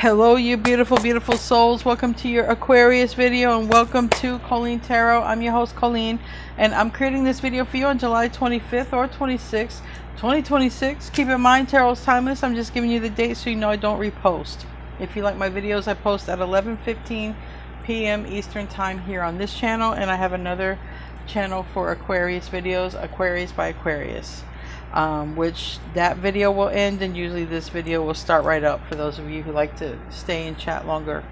Hello, you beautiful, beautiful souls. Welcome to your Aquarius video and welcome to Colleen Tarot. I'm your host, Colleen, and I'm creating this video for you on July 25th or 26th, 2026. Keep in mind, tarot's timeless. I'm just giving you the date so you know I don't repost. If you like my videos, I post at 11:15 p.m. Eastern time here on this channel, and I have another channel for Aquarius videos, Aquarius by Aquarius. Which that video will end, and usually this video will start right up for those of you who like to stay and chat longer.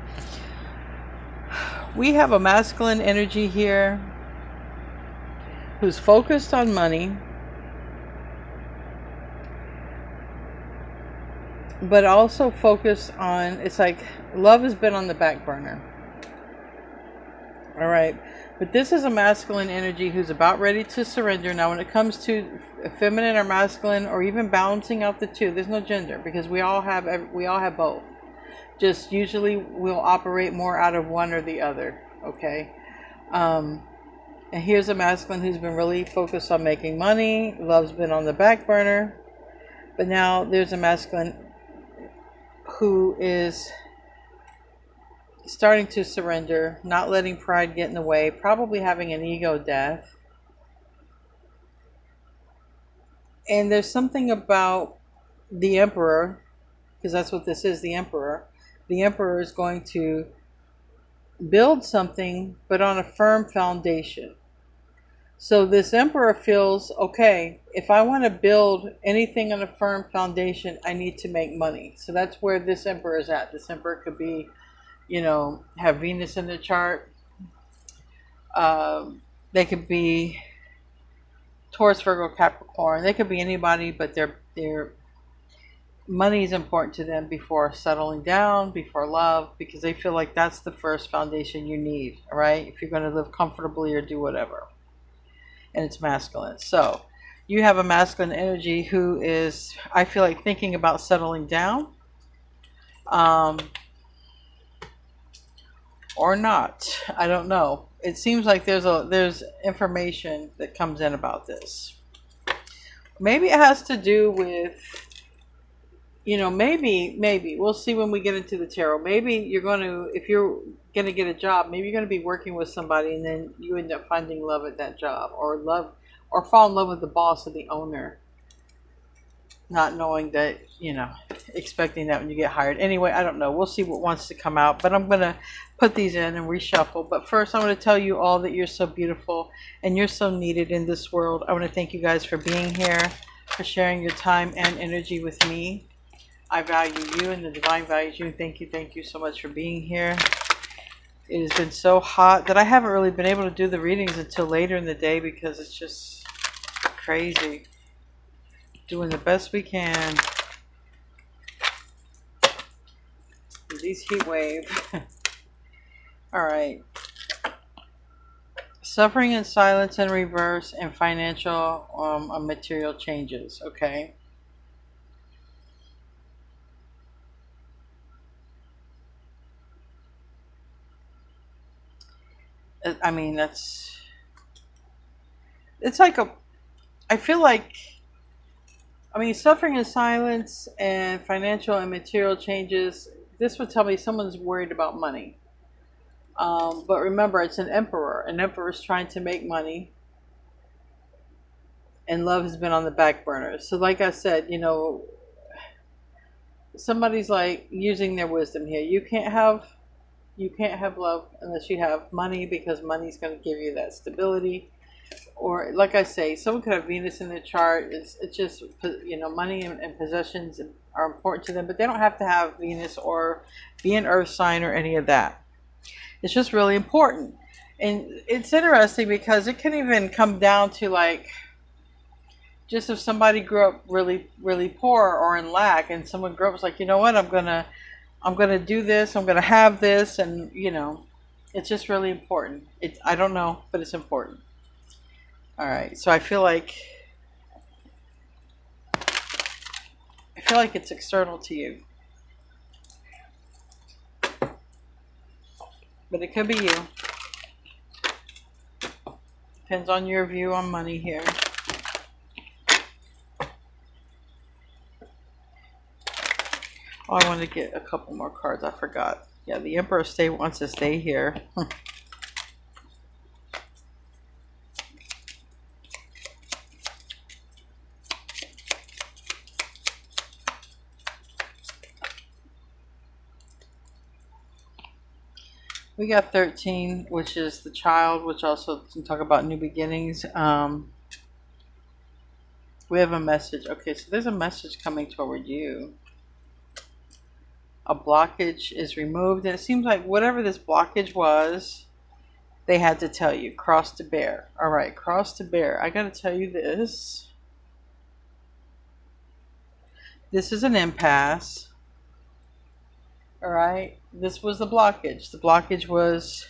We have a masculine energy here who's focused on money, but also focused on, it's like love has been on the back burner. All right. But this is a masculine energy who's about ready to surrender. Now, when it comes to feminine or masculine, or even balancing out the two, there's no gender, because we all have both. Just usually we'll operate more out of one or the other. Okay. And here's a masculine who's been really focused on making money. Love's been on the back burner. But now there's a masculine who is starting to surrender, not letting pride get in the way, probably having an ego death. And there's something about the Emperor, because that's what this is, the Emperor. The Emperor is going to build something, but on a firm foundation. So this Emperor feels, okay, if I want to build anything on a firm foundation, I need to make money. So that's where this Emperor is at. This Emperor could be, you know, have Venus in the chart. They could be Taurus, Virgo, Capricorn. They could be anybody, but their money is important to them before settling down, before love, because they feel like that's the first foundation you need, all right? If you're going to live comfortably or do whatever. And it's masculine. So you have a masculine energy who is, I feel like, thinking about settling down. Or not. I don't know. It seems like there's information that comes in about this. Maybe it has to do with, you know, maybe we'll see when we get into the tarot. Maybe you're going to, if you're going to get a job, maybe you're going to be working with somebody and then you end up finding love at that job, or fall in love with the boss or the owner, not knowing that, you know, expecting that when you get hired. Anyway, I don't know. We'll see what wants to come out, but I'm going to put these in and reshuffle. But first, I want to tell you all that you're so beautiful and you're so needed in this world. I want to thank you guys for being here, for sharing your time and energy with me. I value you and the divine values you. Thank you so much for being here. It has been so hot that I haven't really been able to do the readings until later in the day because it's just crazy. Doing the best we can. These heat waves. All right. Suffering in silence and reverse, and financial material changes. Okay. I mean, it's like I feel like, I mean, suffering in silence and financial and material changes, this would tell me someone's worried about money. But remember, it's an emperor. An emperor is trying to make money. And love has been on the back burner. So like I said, you know, somebody's like using their wisdom here. You can't have love unless you have money, because money's going to give you that stability. Or like I say, someone could have Venus in their chart. It's just, you know, money and possessions are important to them, but they don't have to have Venus or be an earth sign or any of that. It's just really important. And it's interesting because it can even come down to, like, just if somebody grew up really, really poor or in lack, and someone grew up was like, you know what, I'm gonna do this, I'm gonna have this, and you know, it's just really important. I don't know, but it's important. All right, so I feel like it's external to you, but it could be you. Depends on your view on money here. Oh, I want to get a couple more cards. I forgot. Yeah, the Emperor wants to stay here. We got 13, which is the child, which also can talk about new beginnings. We have a message. Okay, so there's a message coming toward you. A blockage is removed, and it seems like whatever this blockage was, they had to tell you. Cross to bear. All right, cross to bear. I got to tell you this. This is an impasse. All right, this was the blockage. The blockage was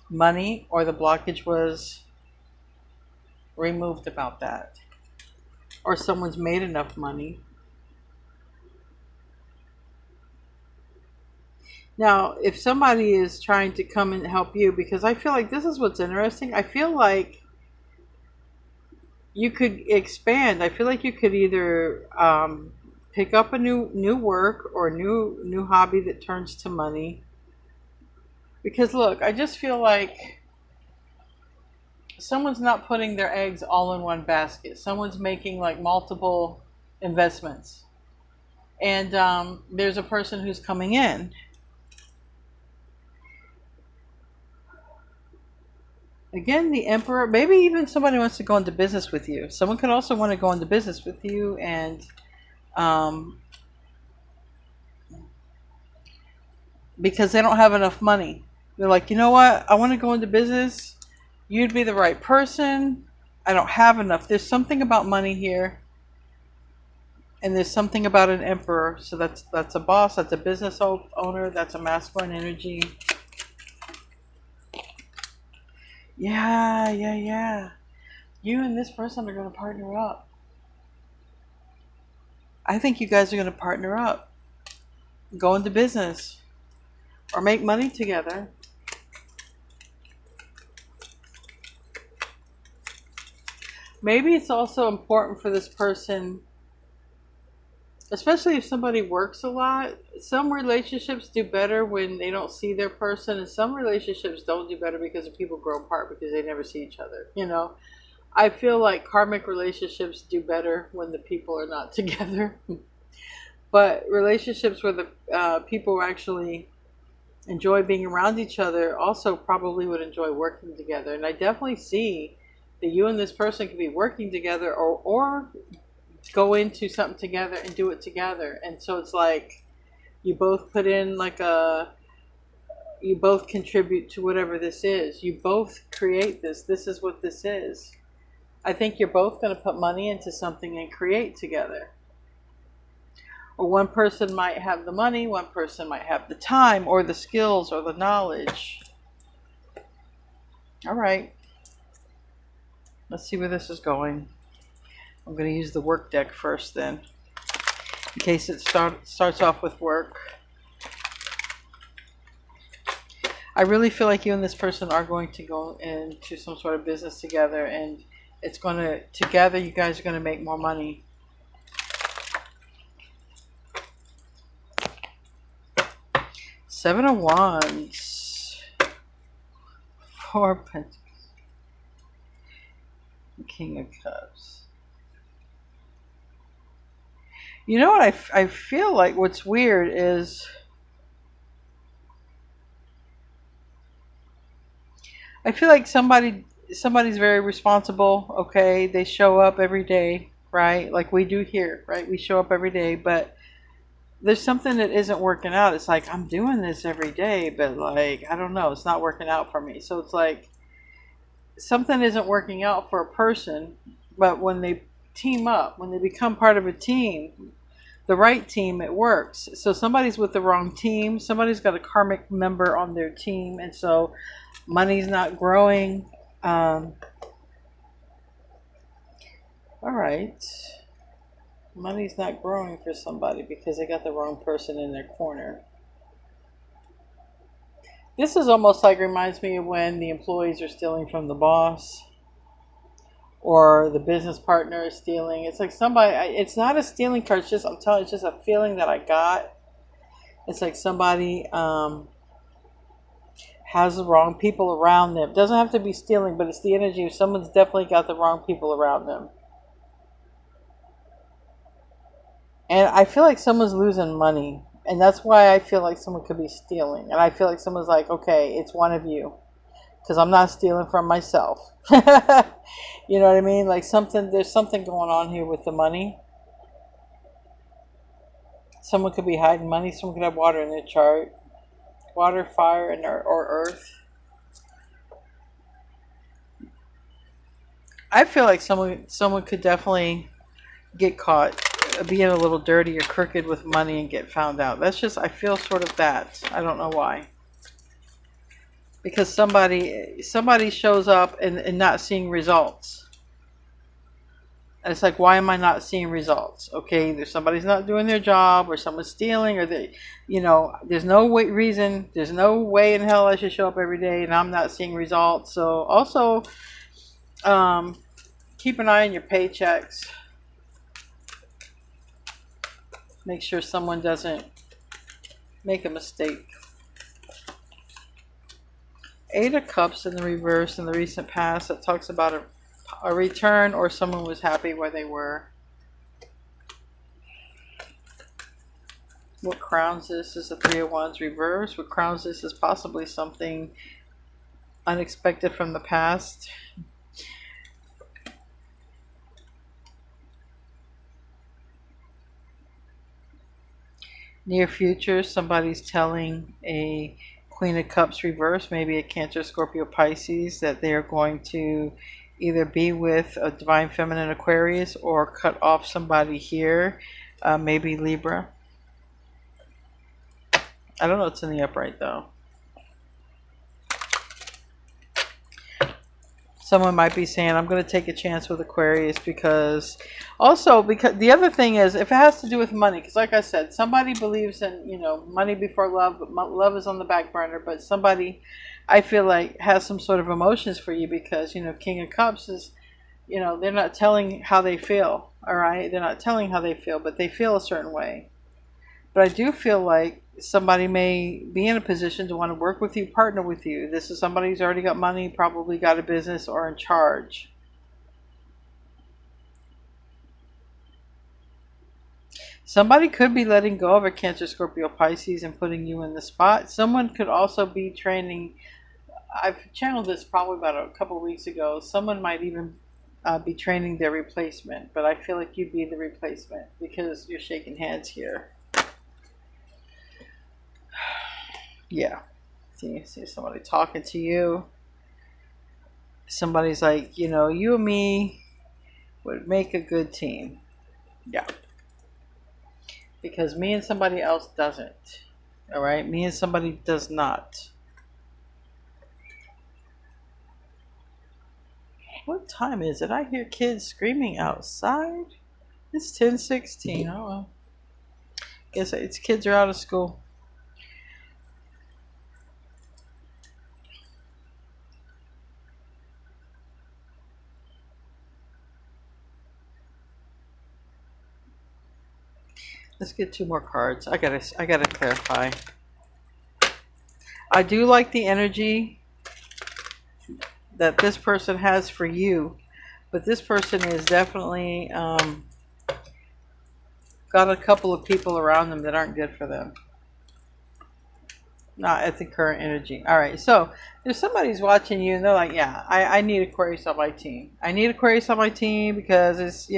money, or the blockage was removed about that, or someone's made enough money. Now, if somebody is trying to come and help you, because I feel like this is what's interesting. I feel like you could expand. I feel like you could either pick up a new work or new hobby that turns to money. Because look, I just feel like someone's not putting their eggs all in one basket. Someone's making like multiple investments, and there's a person who's coming in. Again, the Emperor. Maybe even somebody wants to go into business with you. Someone could also want to go into business with you, and um, because they don't have enough money, they're like, you know what? I want to go into business. You'd be the right person. I don't have enough. There's something about money here, and there's something about an Emperor. So that's a boss. That's a business owner. That's a masculine energy. Yeah. You and this person are going to partner up. I think you guys are going to partner up, go into business, or make money together. Maybe it's also important for this person, especially if somebody works a lot. Some relationships do better when they don't see their person, and some relationships don't do better because people grow apart because they never see each other. I feel like karmic relationships do better when the people are not together. But relationships where the people actually enjoy being around each other also probably would enjoy working together. And I definitely see that you and this person could be working together, or go into something together and do it together. And so it's like you both put in you both contribute to whatever this is. You both create this. This is what this is. I think you're both going to put money into something and create together. Or one person might have the money, one person might have the time or the skills or the knowledge. All right. Let's see where this is going. I'm going to use the work deck first then, in case it starts off with work. I really feel like you and this person are going to go into some sort of business together, and it's going to, together you guys are going to make more money. Seven of Wands. Four Pentacles. King of Cups. You know what I feel like what's weird is I feel like somebody's very responsible, okay? They show up every day, right? Like we do here, right? We show up every day, but there's something that isn't working out. It's like, I'm doing this every day, but like, I don't know, it's not working out for me. So it's like something isn't working out for a person, but when they team up, when they become part of a team, the right team, it works. So somebody's with the wrong team. Somebody's got a karmic member on their team, and so money's not growing. All right. Money's not growing for somebody because they got the wrong person in their corner. This is almost like, reminds me of when the employees are stealing from the boss, or the business partner is stealing. It's like somebody, it's not a stealing card. It's just, I'm telling you, it's just a feeling that I got. It's like somebody has the wrong people around them. It doesn't have to be stealing, but it's the energy of someone's definitely got the wrong people around them. And I feel like someone's losing money. And that's why I feel like someone could be stealing. And I feel like someone's like, okay, it's one of you. Because I'm not stealing from myself. You know what I mean? Like there's something going on here with the money. Someone could be hiding money. Someone could have water in their chart. Water, fire, and or earth. I feel like someone could definitely get caught being a little dirty or crooked with money and get found out. That's just, I feel sort of that. I don't know why. Because somebody shows up and not seeing results. And it's like, why am I not seeing results? Okay, either somebody's not doing their job, or someone's stealing, or there's no reason, there's no way in hell I should show up every day and I'm not seeing results. So also, keep an eye on your paychecks. Make sure someone doesn't make a mistake. Eight of Cups in the reverse in the recent past. That talks about a return, or someone was happy where they were. What crowns this is the Three of Wands reverse. What crowns this is possibly something unexpected from the past. Near future, somebody's telling a Queen of Cups reverse, maybe a Cancer, Scorpio, Pisces, that they are going to either be with a Divine Feminine Aquarius or cut off somebody here, maybe Libra. I don't know what's in the upright though. Someone might be saying, I'm going to take a chance with Aquarius because the other thing is, if it has to do with money, because like I said, somebody believes in, money before love, but love is on the back burner. But somebody, I feel like, has some sort of emotions for you because, King of Cups is, they're not telling how they feel. All right. They're not telling how they feel, but they feel a certain way. But I do feel like somebody may be in a position to want to work with you, partner with you. This is somebody who's already got money, probably got a business, or in charge. Somebody could be letting go of a Cancer, Scorpio, Pisces and putting you in the spot. Someone could also be training. I've channeled this probably about a couple of weeks ago. Someone might even be training their replacement. But I feel like you'd be the replacement because you're shaking hands here. Yeah. See somebody talking to you. Somebody's like, you and me would make a good team. Yeah. Because me and somebody else doesn't. All right? Me and somebody does not. What time is it? I hear kids screaming outside. It's 10:16. Oh well. Guess it's kids are out of school. Let's get two more cards. I gotta clarify. I do like the energy that this person has for you, but this person is definitely got a couple of people around them that aren't good for them. Not at the current energy. All right, so there's somebody who's watching you and they're like, yeah, I need Aquarius on my team. I need Aquarius on my team because it's,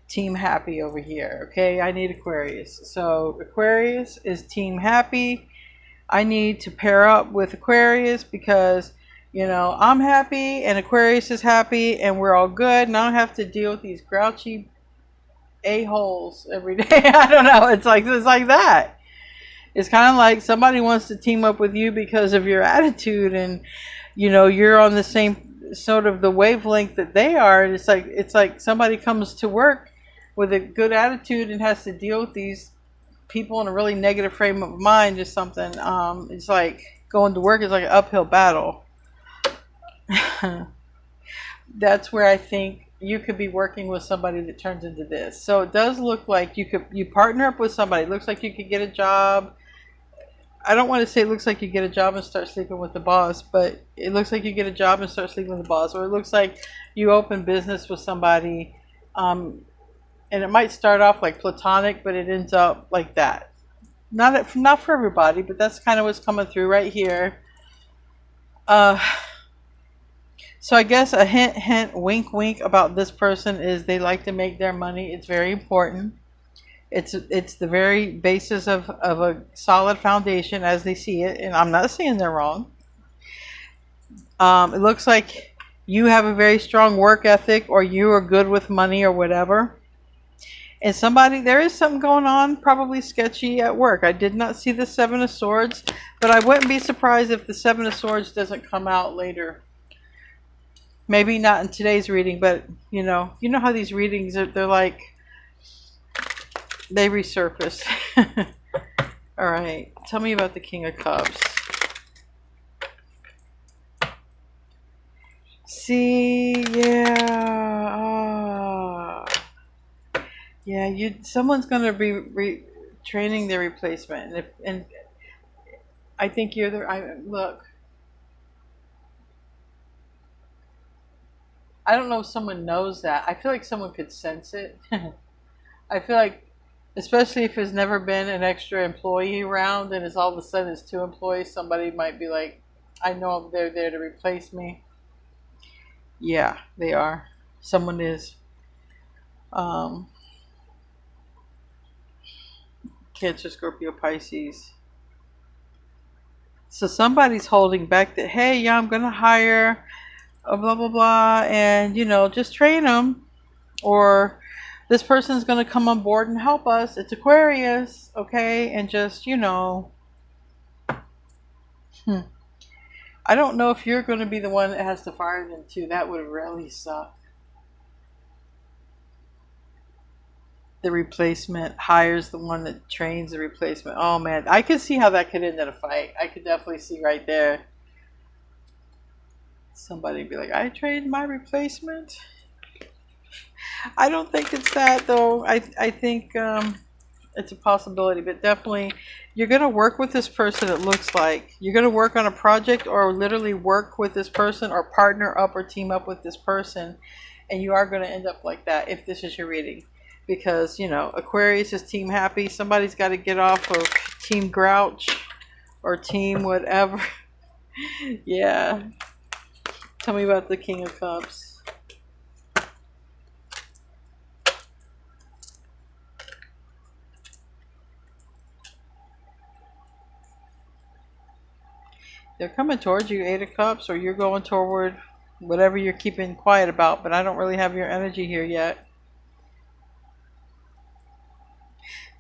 team happy over here. Okay, I need Aquarius. So Aquarius is team happy. I need to pair up with Aquarius because, I'm happy and Aquarius is happy and we're all good. And I don't have to deal with these grouchy a-holes every day. I don't know. It's like that. It's kind of like somebody wants to team up with you because of your attitude and, you're on the same sort of the wavelength that they are. And it's like somebody comes to work with a good attitude and has to deal with these people in a really negative frame of mind or something. It's like going to work is like an uphill battle. That's where I think you could be working with somebody that turns into this. So it does look like you partner up with somebody. It looks like you could get a job. I don't want to say it looks like you get a job and start sleeping with the boss, but it looks like you get a job and start sleeping with the boss. Or it looks like you open business with somebody, and it might start off like platonic, but it ends up like that. Not for everybody, but that's kind of what's coming through right here. Uh, so I guess a hint, hint, wink, wink about this person is they like to make their money. It's very important. It's the very basis of a solid foundation as they see it, and I'm not saying they're wrong. It looks like you have a very strong work ethic, or you are good with money or whatever. And there is something going on, probably sketchy at work. I did not see the Seven of Swords, but I wouldn't be surprised if the Seven of Swords doesn't come out later. Maybe not in today's reading, but you know how these readings are, they're like, they resurface. All right, tell me about the King of Cups. See, yeah. Yeah, someone's going to be training their replacement, and I think you're the. Look, I don't know if someone knows that. I feel like someone could sense it. I feel like, especially if there's never been an extra employee around, and it's all of a sudden it's two employees, somebody might be like, "I know they're there to replace me." Yeah, they are. Someone is. Cancer, Scorpio, Pisces. So somebody's holding back that, hey, yeah, I'm going to hire a blah, blah, blah, and, just train them. Or this person's going to come on board and help us. It's Aquarius, okay? And just, I don't know if you're going to be the one that has to fire them too. That would really suck. The replacement hires the one that trains the replacement. Oh man, I could see how that could end in a fight. I could definitely see right there. Somebody be like, I trained my replacement. I don't think it's that though. I think it's a possibility, but definitely you're going to work with this person. It looks like you're going to work on a project, or literally work with this person, or partner up or team up with this person, and you are going to end up like that if this is your reading. Because, Aquarius is team happy. Somebody's got to get off of team grouch or team whatever. Yeah. Tell me about the King of Cups. They're coming towards you, Eight of Cups, or you're going toward whatever you're keeping quiet about, but I don't really have your energy here yet.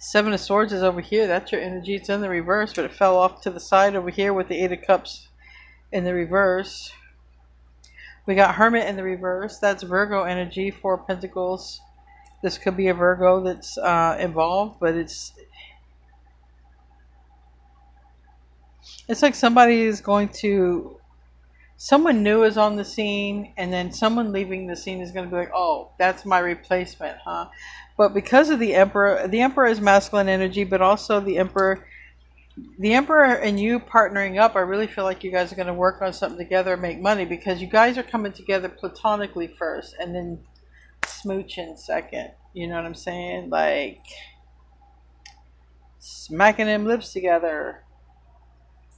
Seven of Swords is over here. That's your energy. It's in the reverse, but it fell off to the side over here with the Eight of Cups in the reverse. We got Hermit in the reverse. That's Virgo energy, Four of Pentacles. This could be a Virgo that's involved, but it's like somebody is going to... Someone new is on the scene, and then someone leaving the scene is going to be like, oh, that's my replacement, huh? But because of the Emperor is masculine energy, but also the Emperor and you partnering up, I really feel like you guys are going to work on something together and make money, because you guys are coming together platonically first and then smooching second. You know what I'm saying? Like smacking them lips together.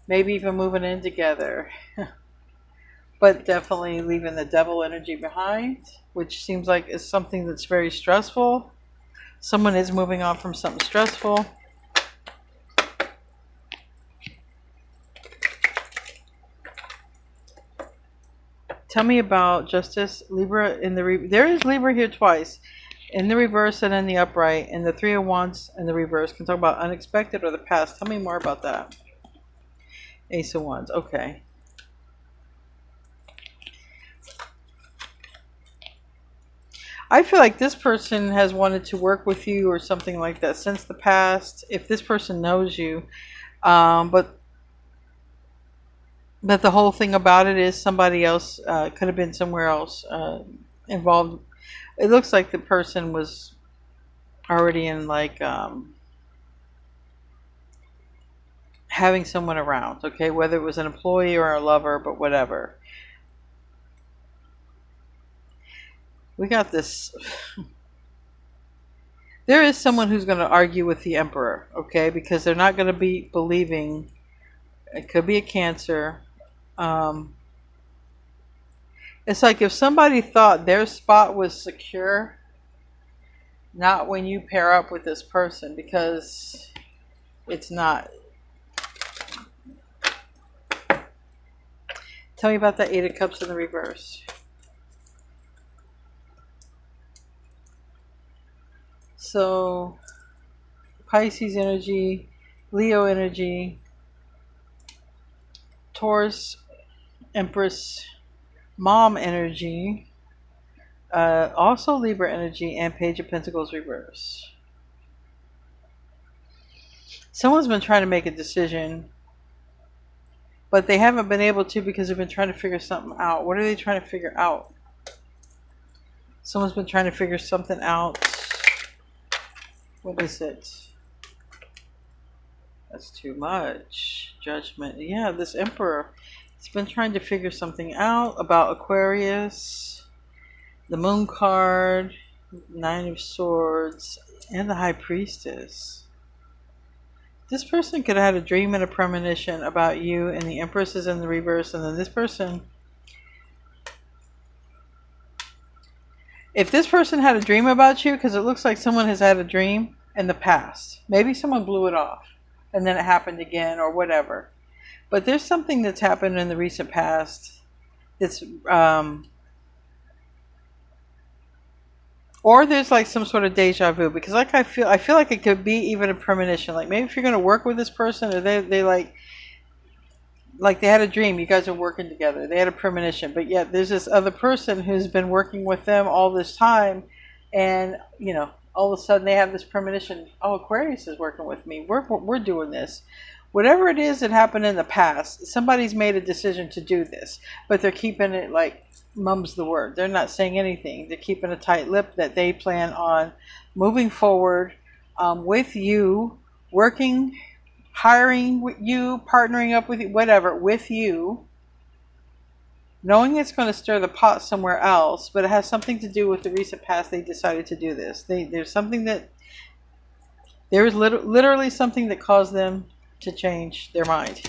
Maybe even moving in together. But definitely leaving the devil energy behind, which seems like is something that's very stressful. Someone is moving on from something stressful. Tell me about Justice, Libra in the there is Libra here twice, in the reverse and in the upright, and the Three of Wands in the reverse. Can talk about unexpected or the past. Tell me more about that. Ace of Wands. Okay. I feel like this person has wanted to work with you or something like that since the past, if this person knows you. But But the whole thing about it is somebody else could have been somewhere else involved. It looks like the person was already in like having someone around, okay, whether it was an employee or a lover, but whatever. We got this. There is someone who's going to argue with the emperor, okay, because they're not going to be believing. It could be a Cancer. Um, it's like if somebody thought their spot was secure, not when you pair up with this person, because it's not. Tell me about the Eight of Cups in the reverse. So, Pisces energy, Leo energy, Taurus, Empress, Mom energy, also Libra energy, and Page of Pentacles reverse. Someone's been trying to make a decision, but they haven't been able to because they've been trying to figure something out. What are they trying to figure out? Someone's been trying to figure something out. What is it? That's too much. Judgment. Yeah, this Emperor has been trying to figure something out about Aquarius. The Moon card, Nine of Swords, and the High Priestess. This person could have had a dream and a premonition about you, and the Empress is in the reverse, and then this person... If this person had a dream about you, because it looks like someone has had a dream in the past. Maybe someone blew it off, and then it happened again, or whatever. But there's something that's happened in the recent past that's... or there's like some sort of deja vu, because like I feel like it could be even a premonition. Like maybe if you're going to work with this person, or they like they had a dream, you guys are working together, they had a premonition, but yet there's this other person who's been working with them all this time, and you know, all of a sudden they have this premonition. Oh, Aquarius is working with me. We're doing this. Whatever it is that happened in the past, somebody's made a decision to do this, but they're keeping it like mum's the word. They're not saying anything. They're keeping a tight lip that they plan on moving forward with you, working, hiring with you, partnering up with you, whatever, with you, knowing it's going to stir the pot somewhere else, but it has something to do with the recent past. They decided to do this. There's something that, there is literally something that caused them to change their mind.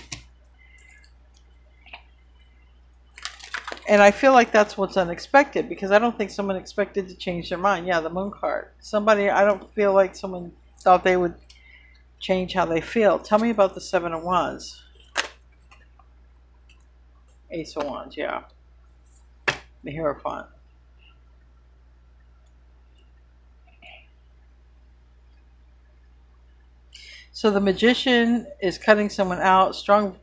And I feel like that's what's unexpected, because I don't think someone expected to change their mind. Yeah, the Moon card. Somebody, I don't feel like someone thought they would change how they feel. Tell me about the Seven of Wands. Ace of Wands, yeah. The Hierophant. So the Magician is cutting someone out. Strong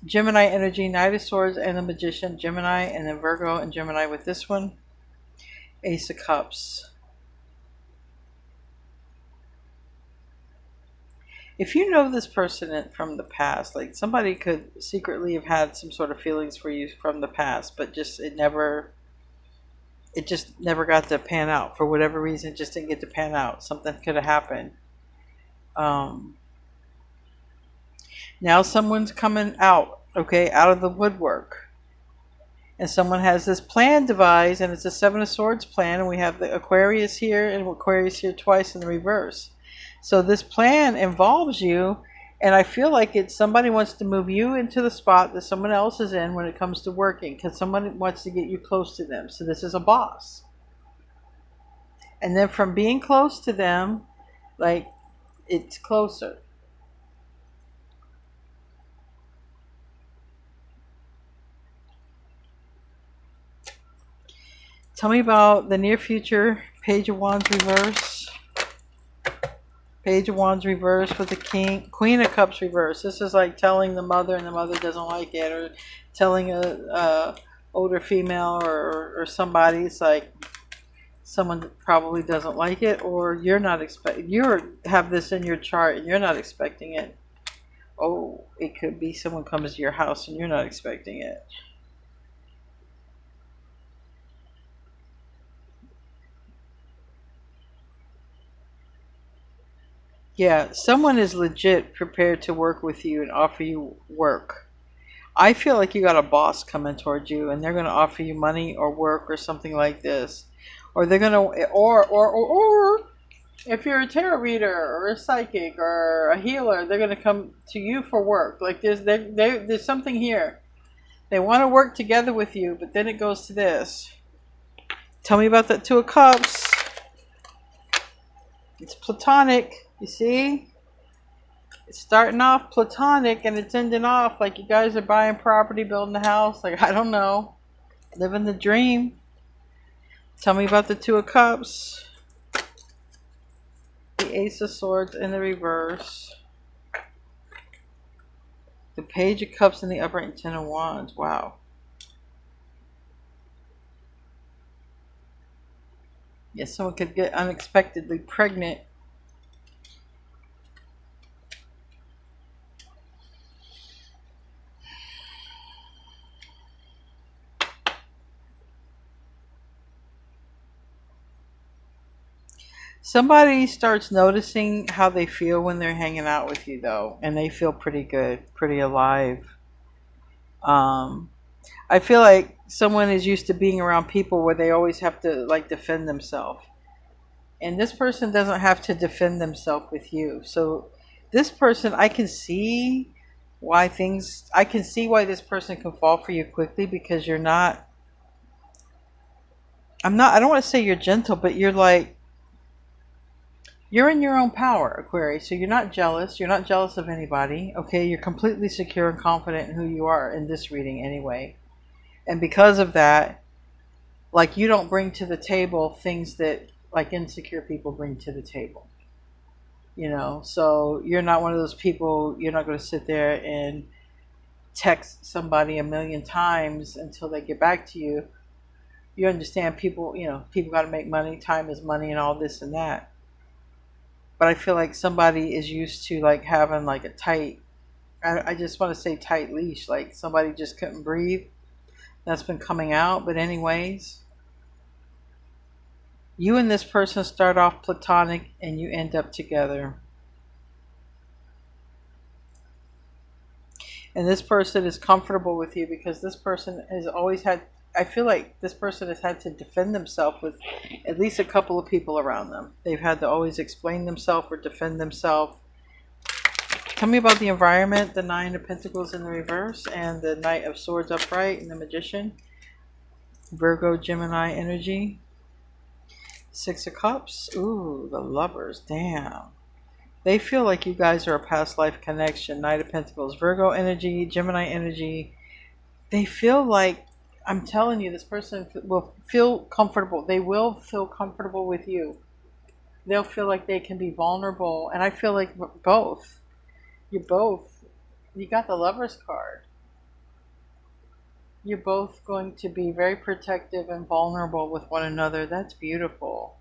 Gemini energy, Knight of Swords, and the Magician, Gemini, and then Virgo and Gemini with this one. Ace of Cups. If you know this person from the past, like somebody could secretly have had some sort of feelings for you from the past, but just it just never got to pan out. For whatever reason, it just didn't get to pan out. Something could have happened. Now someone's coming out, okay, out of the woodwork. And someone has this plan devised, and it's a Seven of Swords plan, and we have the Aquarius here and Aquarius here twice in the reverse. So this plan involves you, and I feel like somebody wants to move you into the spot that someone else is in when it comes to working, because someone wants to get you close to them. So this is a boss. And then from being close to them, like, it's closer. Tell me about the near future. Page of Wands reverse. Page of Wands reverse with the Queen of Cups reverse. This is like telling the mother, and the mother doesn't like it, or telling a older female or somebody. It's like someone probably doesn't like it, or you're not you have this in your chart and you're not expecting it. Oh, it could be someone comes to your house and you're not expecting it. Yeah, someone is legit prepared to work with you and offer you work. I feel like you got a boss coming towards you and they're going to offer you money or work or something like this. Or they're going to, or if you're a tarot reader or a psychic or a healer, they're going to come to you for work. Like there's something here. They want to work together with you, but then it goes to this. Tell me about that Two of Cups. It's Platonic, you see? It's starting off Platonic and it's ending off like you guys are buying property, building a house. Like, I don't know. Living the dream. Tell me about the Two of Cups. The Ace of Swords in the reverse. The Page of Cups in the upright and Ten of Wands. Wow. Yes, someone could get unexpectedly pregnant. Somebody starts noticing how they feel when they're hanging out with you, though, and they feel pretty good, pretty alive. I feel like someone is used to being around people where they always have to like defend themselves, and this person doesn't have to defend themselves with you. So, this person, I can see I can see why this person can fall for you quickly because you're not. I don't want to say you're gentle, but you're like you're in your own power, Aquarius. So you're not jealous. You're not jealous of anybody. Okay, you're completely secure and confident in who you are in this reading anyway. And because of that, like you don't bring to the table things that like insecure people bring to the table. You know, so you're not one of those people, you're not going to sit there and text somebody a million times until they get back to you. You understand people, people got to make money, time is money and all this and that. But I feel like somebody is used to like having like a tight, I just want to say tight leash, like somebody just couldn't breathe. That's been coming out. But anyways, you and this person start off platonic and you end up together. And this person is comfortable with you because this person has always had, I feel like this person has had to defend themselves with at least a couple of people around them. They've had to always explain themselves or defend themselves. Tell me about the environment, the Nine of Pentacles in the reverse, and the Knight of Swords upright, and the Magician. Virgo, Gemini energy. Six of Cups. Ooh, the Lovers. Damn. They feel like you guys are a past life connection. Knight of Pentacles. Virgo energy, Gemini energy. They feel like, I'm telling you, this person will feel comfortable. They will feel comfortable with you. They'll feel like they can be vulnerable. And I feel like both. You got the Lover's card. You're both going to be very protective and vulnerable with one another. That's beautiful.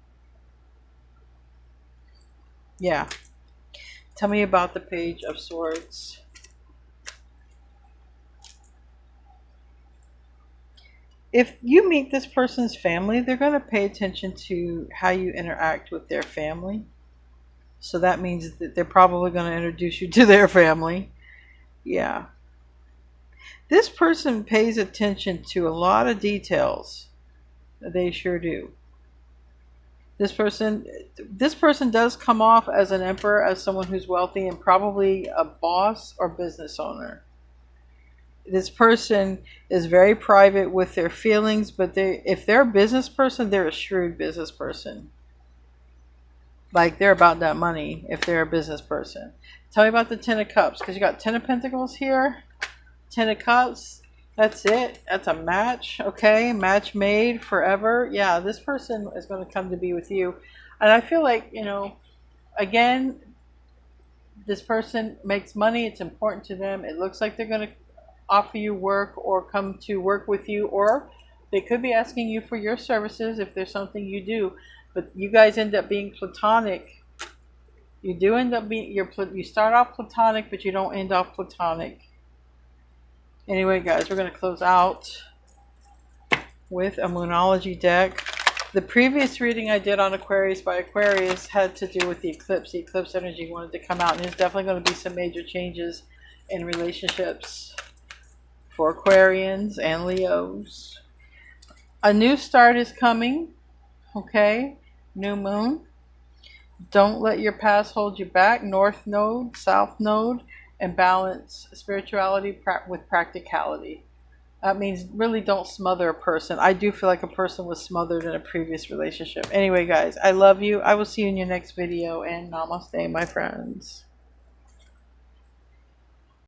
Yeah. Tell me about the Page of Swords. If you meet this person's family, they're going to pay attention to how you interact with their family. So that means that they're probably going to introduce you to their family. Yeah. This person pays attention to a lot of details. They sure do. This person does come off as an emperor, as someone who's wealthy and probably a boss or business owner. This person is very private with their feelings, but if they're a business person, they're a shrewd business person. Like they're about that money if they're a business person. Tell me about the Ten of Cups, because you got Ten of Pentacles here, Ten of Cups. That's it. That's a match. Okay, match made forever. Yeah, this person is going to come to be with you, and I feel like again, this person makes money. It's important to them. It looks like they're going to offer you work or come to work with you, or they could be asking you for your services if there's something you do. But you guys end up being platonic. You do end up being, you start off platonic, but you don't end off platonic. Anyway, guys, we're going to close out with a Moonology deck. The previous reading I did on Aquarius by Aquarius had to do with the eclipse. The eclipse energy wanted to come out, and there's definitely going to be some major changes in relationships for Aquarians and Leos. A new start is coming, okay? New moon. Don't let your past hold you back. North node, south node, and balance spirituality with practicality. That means really don't smother a person. I do feel like a person was smothered in a previous relationship. Anyway, guys, I love you. I will see you in your next video, and namaste, my friends.